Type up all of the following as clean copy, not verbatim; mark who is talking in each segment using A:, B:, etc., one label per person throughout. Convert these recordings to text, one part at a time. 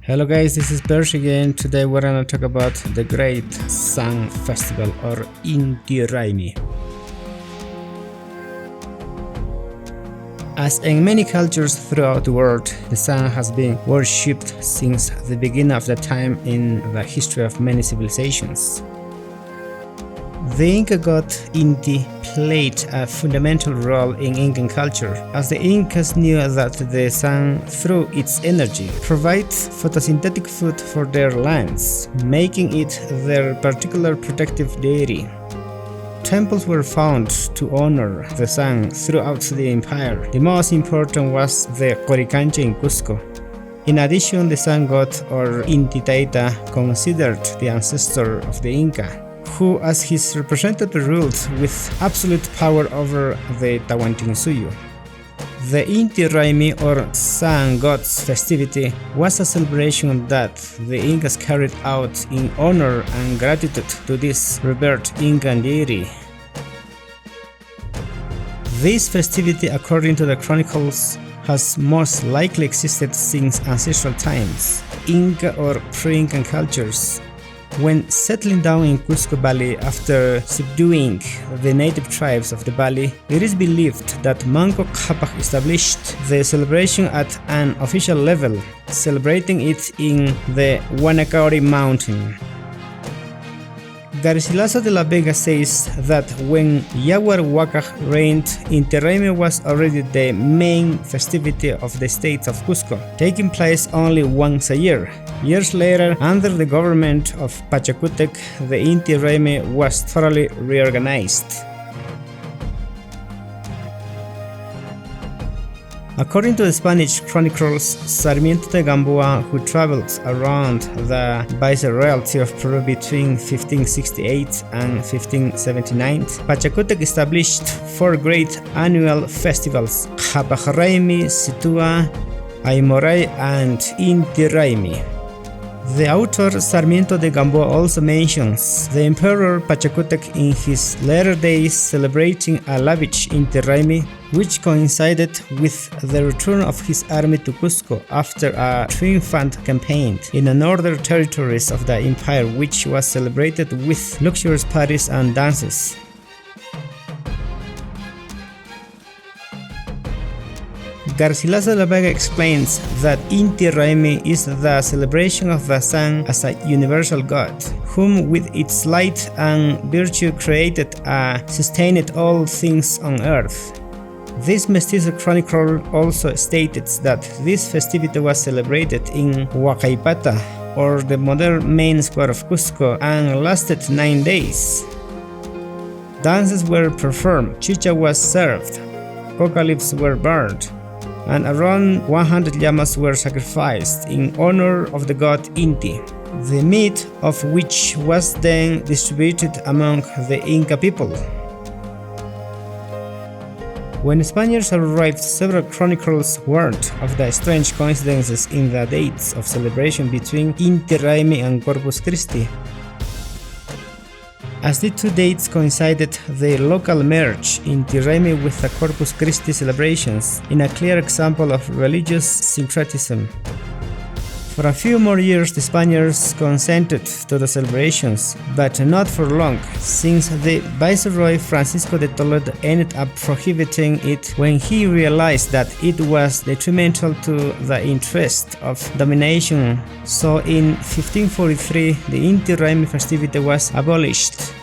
A: Hello guys, this is Persh again. Today we're gonna talk about the Great Sun Festival or Inti Raymi. As in many cultures throughout the world, the sun has been worshipped since the beginning of the time in the history of many civilizations. The Inca god Inti played a fundamental role in Incan culture, as the Incas knew that the sun, through its energy, provides photosynthetic food for their lands, making it their particular protective deity. Temples were found to honor the sun throughout the empire. The most important was the Coricancha in Cusco. In addition, the sun god, or Inti Taita, considered the ancestor of the Inca, who as his representative ruled with absolute power over the Tahuantinsuyo. The Inti Raymi, or Sun God's festivity, was a celebration that the Incas carried out in honor and gratitude to this revered Incan deity. This festivity, according to the chronicles, has most likely existed since ancestral times, Inca or pre-Incan cultures. When settling down in Cusco Valley after subduing the native tribes of the valley, it is believed that Manco Capac established the celebration at an official level, celebrating it in the Huanacauri mountain. Garcilaso de la Vega says that when Yaguar Huaca reigned, Inti Raymi was already the main festivity of the state of Cusco, taking place only once a year. Years later, under the government of Pachacutec, the Inti Raymi was thoroughly reorganized. According to the Spanish chronicles, Sarmiento de Gamboa, who traveled around the Viceroyalty of Peru between 1568 and 1579, Pachacutec established four great annual festivals: Capac Raymi, Situa, Aymoray, and Inti Raymi. The author Sarmiento de Gamboa also mentions the Emperor Pachacutec in his later days celebrating a lavish Inti Raymi, which coincided with the return of his army to Cusco after a triumphant campaign in the northern territories of the empire, which was celebrated with luxurious parties and dances. Garcilaso de la Vega explains that Inti Raymi is the celebration of the sun as a universal god, whom with its light and virtue created and sustained all things on earth. This mestizo chronicle also stated that this festivity was celebrated in Huacaipata, or the modern main square of Cusco, and lasted 9 days. Dances were performed, chicha was served, coca leaves were burned, and around 100 llamas were sacrificed in honor of the god Inti, the meat of which was then distributed among the Inca people. When Spaniards arrived, several chronicles warned of the strange coincidences in the dates of celebration between Inti Raymi and Corpus Christi. As the two dates coincided, the local merged Inti Raymi with the Corpus Christi celebrations, in a clear example of religious syncretism. For a few more years the Spaniards consented to the celebrations, but not for long, since the Viceroy Francisco de Toledo ended up prohibiting it when he realized that it was detrimental to the interest of domination. So in 1543 the Inti Raymi festivity was abolished.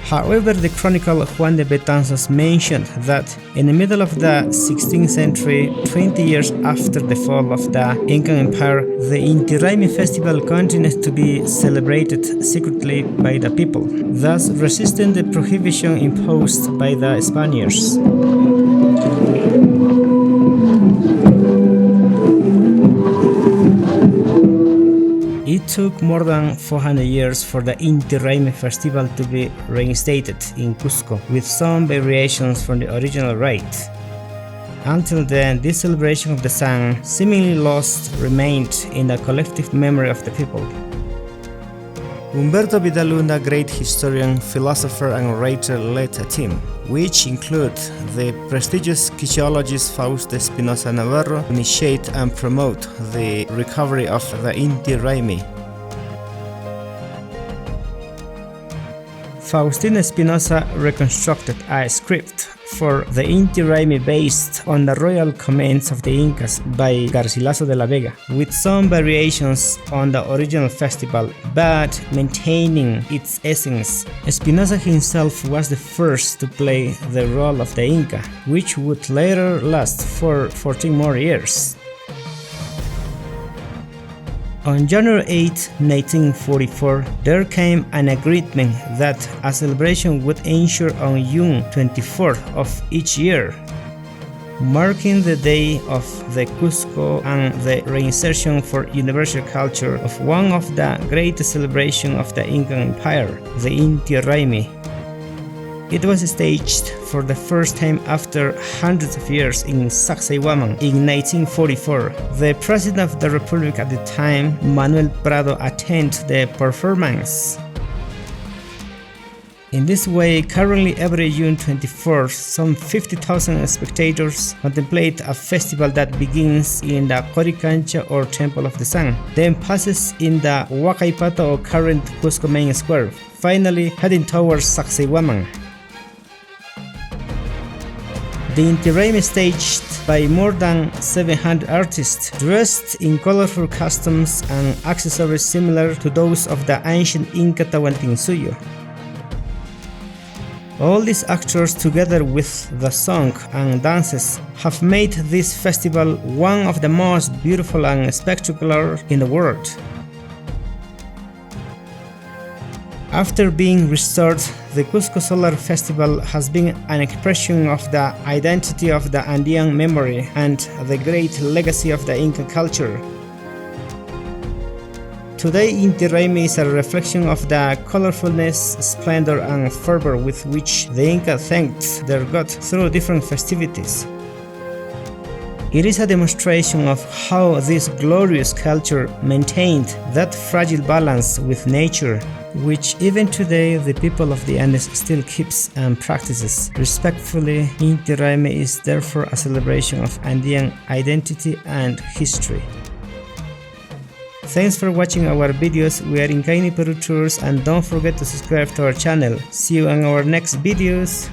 A: However, the chronicle Juan de Betanzos mentioned that in the middle of the 16th century, 20 years after the fall of the Incan Empire, the Inti Raymi festival continued to be celebrated secretly by the people, thus resisting the prohibition imposed by the Spaniards. It took more than 400 years for the Inti Raymi festival to be reinstated in Cusco, with some variations from the original rite. Until then, this celebration of the sun, seemingly lost, remained in the collective memory of the people. Humberto Vidaluna, great historian, philosopher and orator, led a team, which include the prestigious quicheologist Fausto Espinosa Navarro, to initiate and promote the recovery of the Inti Raymi. Faustino Espinosa reconstructed a script for the Inti Raymi based on the royal commands of the Incas by Garcilaso de la Vega, with some variations on the original festival, but maintaining its essence. Espinosa himself was the first to play the role of the Inca, which would later last for 14 more years. On January 8, 1944, there came an agreement that a celebration would ensure on June 24th of each year, marking the day of the Cusco and the reinsertion for universal culture of one of the greatest celebrations of the Inca Empire, the Inti Raymi. It was staged for the first time after hundreds of years in Sacsayhuaman in 1944. The President of the Republic at the time, Manuel Prado, attended the performance. In this way, currently every June 24th, some 50,000 spectators contemplate a festival that begins in the Coricancha or Temple of the Sun, then passes in the Huacaypato or current Cusco main square, finally heading towards Sacsayhuaman. The Inti Raymi is staged by more than 700 artists dressed in colorful costumes and accessories similar to those of the ancient Inca Tahuantinsuyo. All these actors, together with the song and dances, have made this festival one of the most beautiful and spectacular in the world. After being restored, the Cusco Solar Festival has been an expression of the identity of the Andean memory and the great legacy of the Inca culture. Today, Inti Raymi is a reflection of the colorfulness, splendor and fervor with which the Inca thanked their god through different festivities. It is a demonstration of how this glorious culture maintained that fragile balance with nature, which even today the people of the Andes still keeps and practices. Respectfully, Inti Raymi is therefore a celebration of Andean identity and history. Thanks for watching our videos. We are Inkayni Peru Tours, and don't forget to subscribe to our channel. See you in our next videos.